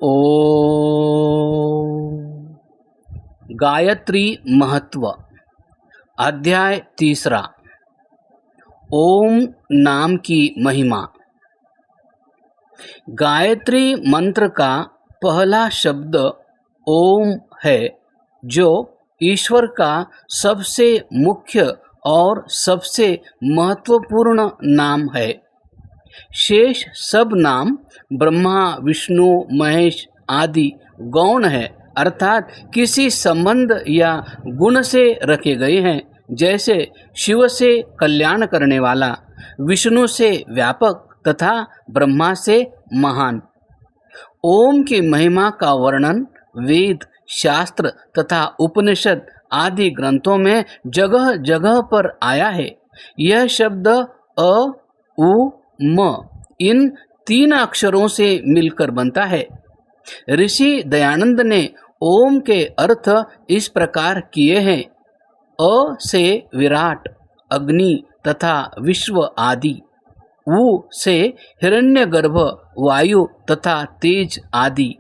ओम। गायत्री महत्व। अध्याय 3। ओम नाम की महिमा। गायत्री मंत्र का पहला शब्द ओम है, जो ईश्वर का सबसे मुख्य और सबसे महत्वपूर्ण नाम है। शेष सब नाम ब्रह्मा, विष्णु, महेश आदि गौण है, अर्थात किसी संबंध या गुण से रखे गए हैं। जैसे शिव से कल्याण करने वाला, विष्णु से व्यापक तथा ब्रह्मा से महान। ओम की महिमा का वर्णन वेद, शास्त्र तथा उपनिषद आदि ग्रंथों में जगह जगह पर आया है। यह शब्द अ, उ, म इन 3 अक्षरों से मिलकर बनता है। ऋषि दयानंद ने ओम के अर्थ इस प्रकार किए हैं। अ से विराट, अग्नि तथा विश्व आदि। उ से हिरण्यगर्भ, वायु तथा तेज आदि।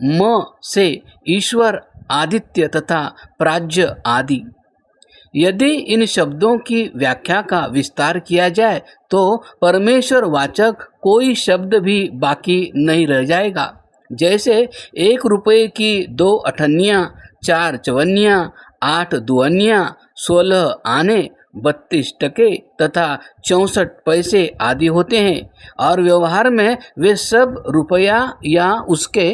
म से ईश्वर, आदित्य तथा प्राज्य आदि। यदि इन शब्दों की व्याख्या का विस्तार किया जाए तो परमेश्वर वाचक कोई शब्द भी बाकी नहीं रह जाएगा। जैसे 1 रुपये की 2 अठन्नियाँ, 4 चवन्नियाँ, 8 दुअन्नियाँ, 16 आने, 32 टके तथा 64 पैसे आदि होते हैं, और व्यवहार में वे सब रुपया या उसके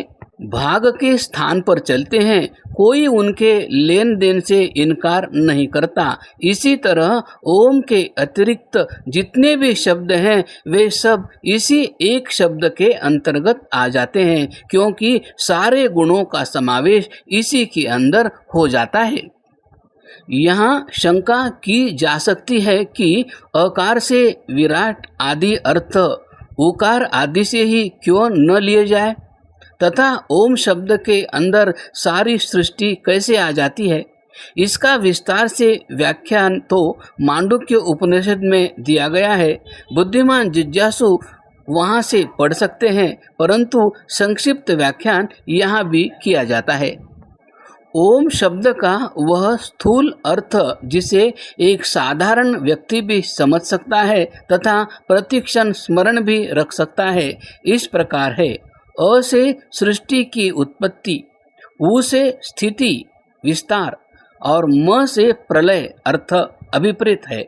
भाग के स्थान पर चलते हैं। कोई उनके लेन देन से इनकार नहीं करता। इसी तरह ओम के अतिरिक्त जितने भी शब्द हैं वे सब इसी एक शब्द के अंतर्गत आ जाते हैं, क्योंकि सारे गुणों का समावेश इसी के अंदर हो जाता है। यहाँ शंका की जा सकती है कि अकार से विराट आदि अर्थ उकार आदि से ही क्यों न लिए जाए, तथा ओम शब्द के अंदर सारी सृष्टि कैसे आ जाती है। इसका विस्तार से व्याख्यान तो मांडुक्य उपनिषद में दिया गया है। बुद्धिमान जिज्ञासु वहाँ से पढ़ सकते हैं, परंतु संक्षिप्त व्याख्यान यहाँ भी किया जाता है। ओम शब्द का वह स्थूल अर्थ जिसे एक साधारण व्यक्ति भी समझ सकता है तथा प्रतिक्षण स्मरण भी रख सकता है, इस प्रकार है। अ से सृष्टि की उत्पत्ति, उ से स्थिति विस्तार और म से प्रलय अर्थ अभिप्रेत है।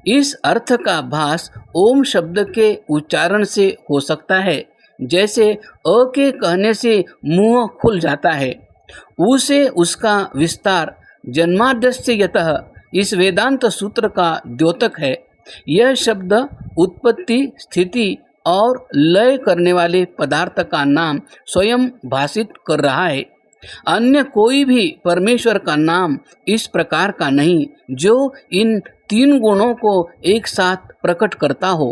इस अर्थ का भास ओम शब्द के उच्चारण से हो सकता है। जैसे अ के कहने से मुंह खुल जाता है, उ से उसका विस्तार जन्माद्यस्य यतः इस वेदांत सूत्र का द्योतक है। यह शब्द उत्पत्ति, स्थिति और लय करने वाले पदार्थ का नाम स्वयं भाषित कर रहा है। अन्य कोई भी परमेश्वर का नाम इस प्रकार का नहीं, जो इन 3 गुणों को एक साथ प्रकट करता हो।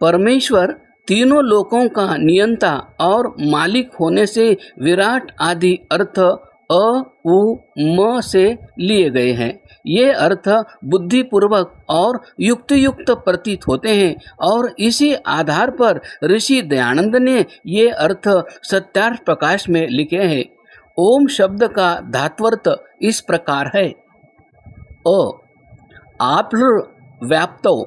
परमेश्वर तीनों लोकों का नियंता और मालिक होने से विराट आदि अर्थ अ, उ, म से लिए गए हैं। ये अर्थ बुद्धिपूर्वक और युक्त युक्त प्रतीत होते हैं, और इसी आधार पर ऋषि दयानंद ने ये अर्थ सत्यार्थ प्रकाश में लिखे हैं। ओम शब्द का धात्वर्थ इस प्रकार है। अ व्याप्तो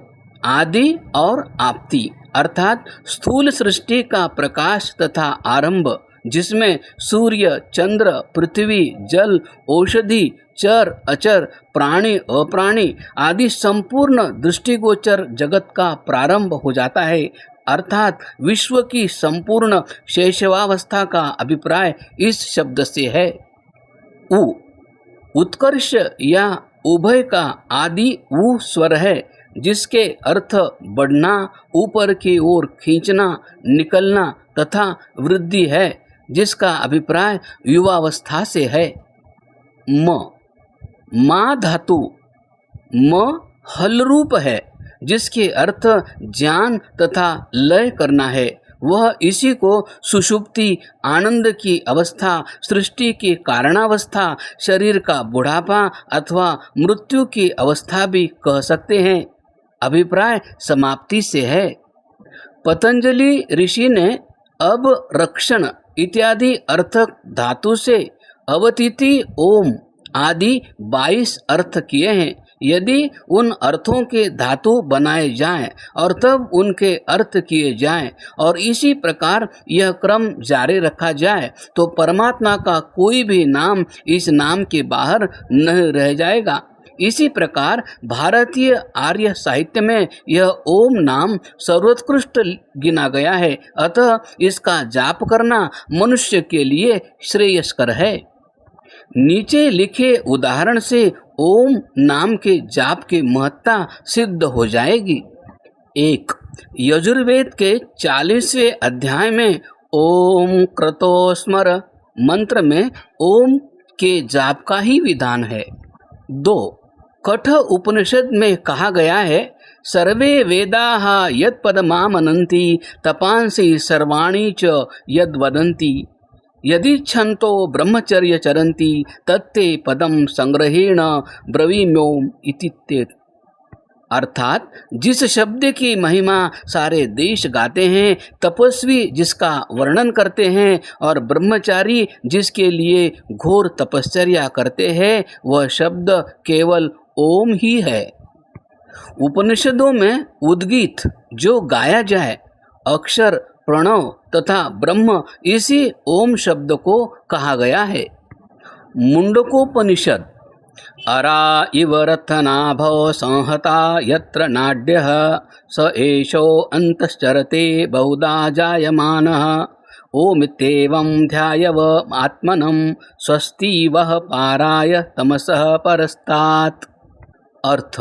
आदि और आपति, अर्थात स्थूल सृष्टि का प्रकाश तथा आरंभ, जिसमें सूर्य, चंद्र, पृथ्वी, जल, औषधि, चर अचर, प्राणी अप्राणी आदि संपूर्ण दृष्टिगोचर जगत का प्रारंभ हो जाता है, अर्थात विश्व की संपूर्ण शैशवावस्था का अभिप्राय इस शब्द से है। उ उत्कर्ष या उभय का आदि उ स्वर है, जिसके अर्थ बढ़ना, ऊपर की ओर खींचना, निकलना तथा वृद्धि है, जिसका अभिप्राय युवावस्था से है। मा धातु म हल रूप है, जिसके अर्थ ज्ञान तथा लय करना है। वह इसी को सुषुप्ति, आनंद की अवस्था, सृष्टि की कारणावस्था, शरीर का बुढ़ापा अथवा मृत्यु की अवस्था भी कह सकते हैं। अभिप्राय समाप्ति से है। पतंजलि ऋषि ने अब रक्षण इत्यादि अर्थक धातु से अवतिथि ओम आदि 22 अर्थ किए हैं। यदि उन अर्थों के धातु बनाए जाएं और तब उनके अर्थ किए जाएं और इसी प्रकार यह क्रम जारी रखा जाए तो परमात्मा का कोई भी नाम इस नाम के बाहर नहीं रह जाएगा। इसी प्रकार भारतीय आर्य साहित्य में यह ओम नाम सर्वोत्कृष्ट गिना गया है, अतः इसका जाप करना मनुष्य के लिए श्रेयस्कर है। नीचे लिखे उदाहरण से ओम नाम के जाप की महत्ता सिद्ध हो जाएगी। 1. यजुर्वेद के 40वें अध्याय में ओम क्रतो स्मर मंत्र में ओम के जाप का ही विधान है। 2. कठ उपनिषद में कहा गया है, सर्वे वेदाः यत्पदमामनन्ति तपांसि सर्वाणि च यद्वदन्ति यदिच्छन्तो ब्रह्मचर्य चरन्ति तत्ते पदम संग्रहेण ब्रवीम्योम इति। अर्थात जिस शब्द की महिमा सारे देश गाते हैं, तपस्वी जिसका वर्णन करते हैं और ब्रह्मचारी जिसके लिए घोर तपश्चर्या करते हैं, वह शब्द केवल ओम ही है। उपनिषदों में उद्गीत जो गाया जाए, अक्षर, प्रणव तथा ब्रह्म, इसी ओम शब्द को कहा गया है। मुंडकोपनिषद अरा इव रथनाभव संहता यत्र नाड्यः स एषो अंतश्चरते बहुधा जायमानः ओमित्येवं ध्यायव आत्मनं स्वस्ति वः पाराय तमसः परस्तात्। अर्थ,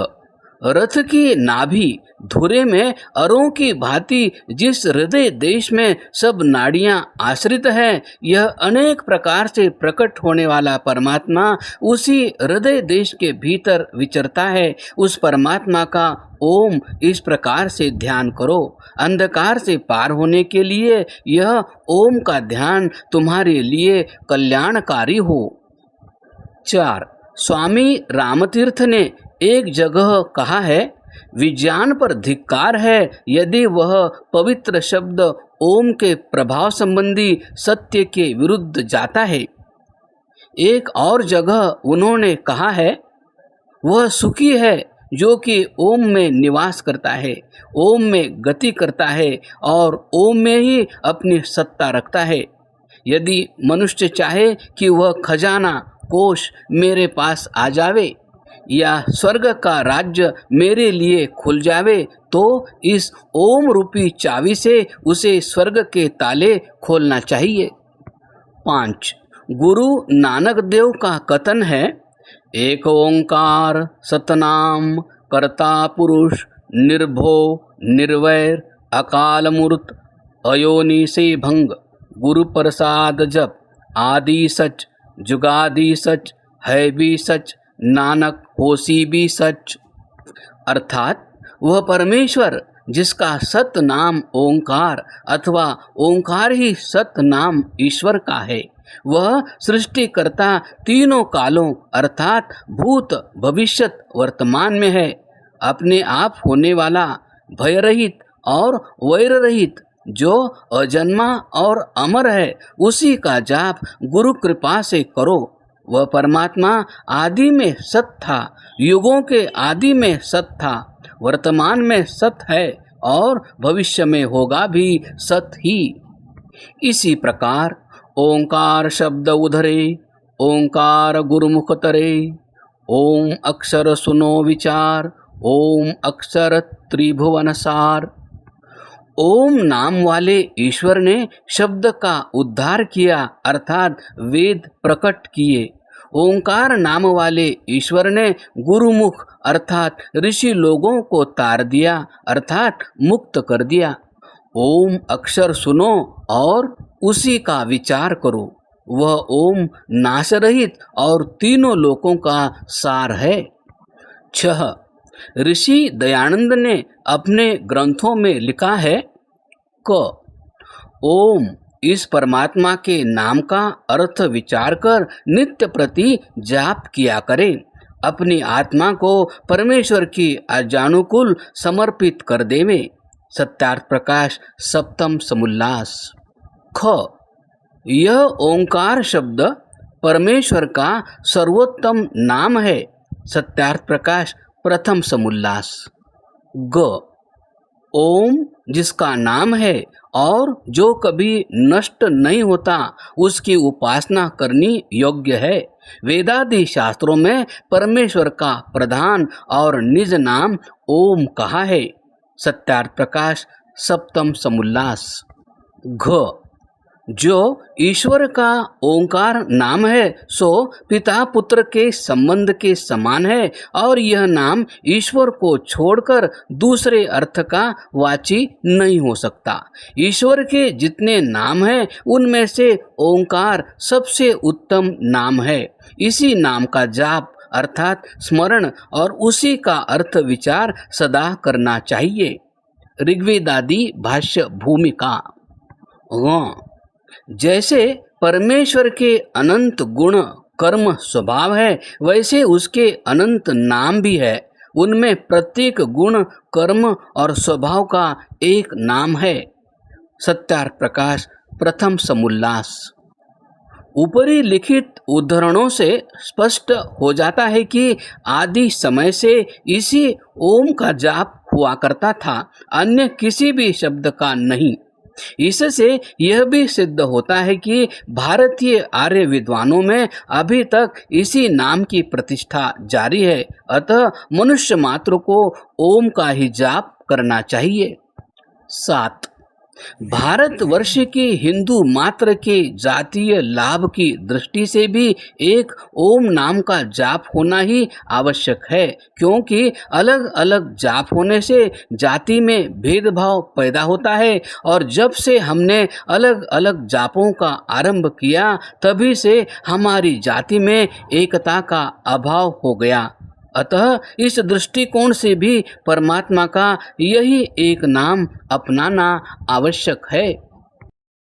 रथ की नाभि धुरे में अरों की भांति जिस हृदय देश में सब नाड़ियां आश्रित हैं, यह अनेक प्रकार से प्रकट होने वाला परमात्मा उसी हृदय देश के भीतर विचरता है। उस परमात्मा का ओम इस प्रकार से ध्यान करो। अंधकार से पार होने के लिए यह ओम का ध्यान तुम्हारे लिए कल्याणकारी हो। 4. स्वामी रामतीर्थ ने एक जगह कहा है, विज्ञान पर धिक्कार है यदि वह पवित्र शब्द ओम के प्रभाव संबंधी सत्य के विरुद्ध जाता है। एक और जगह उन्होंने कहा है, वह सुखी है जो कि ओम में निवास करता है, ओम में गति करता है और ओम में ही अपनी सत्ता रखता है। यदि मनुष्य चाहे कि वह खजाना कोष मेरे पास आ जावे या स्वर्ग का राज्य मेरे लिए खुल जावे, तो इस ओम रूपी चाबी से उसे स्वर्ग के ताले खोलना चाहिए। 5. गुरु नानक देव का कथन है, एक ओंकार सतनाम कर्ता पुरुष निर्भो निर्वैर अकाल मूर्त अयोनि से भंग गुरु प्रसाद जप आदि सच जुगादि सच है भी सच नानक होसी भी सच। अर्थात वह परमेश्वर जिसका सत नाम ओंकार अथवा ओंकार ही सत नाम ईश्वर का है, वह सृष्टिकर्ता तीनों कालों अर्थात भूत भविष्यत वर्तमान में है, अपने आप होने वाला, भय रहित और वैर रहित, जो अजन्मा और अमर है, उसी का जाप गुरु कृपा से करो। वह परमात्मा आदि में सत था, युगों के आदि में सत था, वर्तमान में सत है और भविष्य में होगा भी सत ही। इसी प्रकार ओंकार शब्द उधरे ओंकार गुरुमुख तरे, ओम अक्षर सुनो विचार, ओम अक्षर त्रिभुवन सार। ओम नाम वाले ईश्वर ने शब्द का उद्धार किया अर्थात वेद प्रकट किए। ओंकार नाम वाले ईश्वर ने गुरुमुख अर्थात ऋषि लोगों को तार दिया अर्थात मुक्त कर दिया। ओम अक्षर सुनो और उसी का विचार करो। वह ओम नाश रहित और तीनों लोकों का सार है। 6. ऋषि दयानंद ने अपने ग्रंथों में लिखा है, क ओम इस परमात्मा के नाम का अर्थ विचार कर नित्य प्रति जाप किया करें। अपनी आत्मा को परमेश्वर की आज्ञानुकूल समर्पित कर देवे। सत्यार्थ प्रकाश सप्तम समुल्लास। ख यह ओंकार शब्द परमेश्वर का सर्वोत्तम नाम है। सत्यार्थ प्रकाश प्रथम समुल्लास। ग ओम जिसका नाम है और जो कभी नष्ट नहीं होता, उसकी उपासना करनी योग्य है। वेदादि शास्त्रों में परमेश्वर का प्रधान और निज नाम ओम कहा है। सत्यार्थ प्रकाश सप्तम समुल्लास। घ जो ईश्वर का ओंकार नाम है सो पिता पुत्र के संबंध के समान है और यह नाम ईश्वर को छोड़कर दूसरे अर्थ का वाची नहीं हो सकता। ईश्वर के जितने नाम हैं उनमें से ओंकार सबसे उत्तम नाम है। इसी नाम का जाप अर्थात स्मरण और उसी का अर्थ विचार सदा करना चाहिए। ऋग्वेदादि भाष्य भूमिका। जैसे परमेश्वर के अनंत गुण कर्म स्वभाव है, वैसे उसके अनंत नाम भी है। उनमें प्रत्येक गुण कर्म और स्वभाव का एक नाम है। सत्यार्थ प्रकाश प्रथम समुल्लास। ऊपरी लिखित उद्धरणों से स्पष्ट हो जाता है कि आदि समय से इसी ओम का जाप हुआ करता था, अन्य किसी भी शब्द का नहीं। इससे यह भी सिद्ध होता है कि भारतीय आर्य विद्वानों में अभी तक इसी नाम की प्रतिष्ठा जारी है। अतः मनुष्य मात्र को ओम का ही जाप करना चाहिए। 7 भारतवर्ष के हिंदू मात्र के जातीय लाभ की दृष्टि से भी एक ओम नाम का जाप होना ही आवश्यक है, क्योंकि अलग अलग जाप होने से जाति में भेदभाव पैदा होता है और जब से हमने अलग अलग जापों का आरंभ किया तभी से हमारी जाति में एकता का अभाव हो गया। अतः इस दृष्टिकोण से भी परमात्मा का यही एक नाम अपनाना आवश्यक है।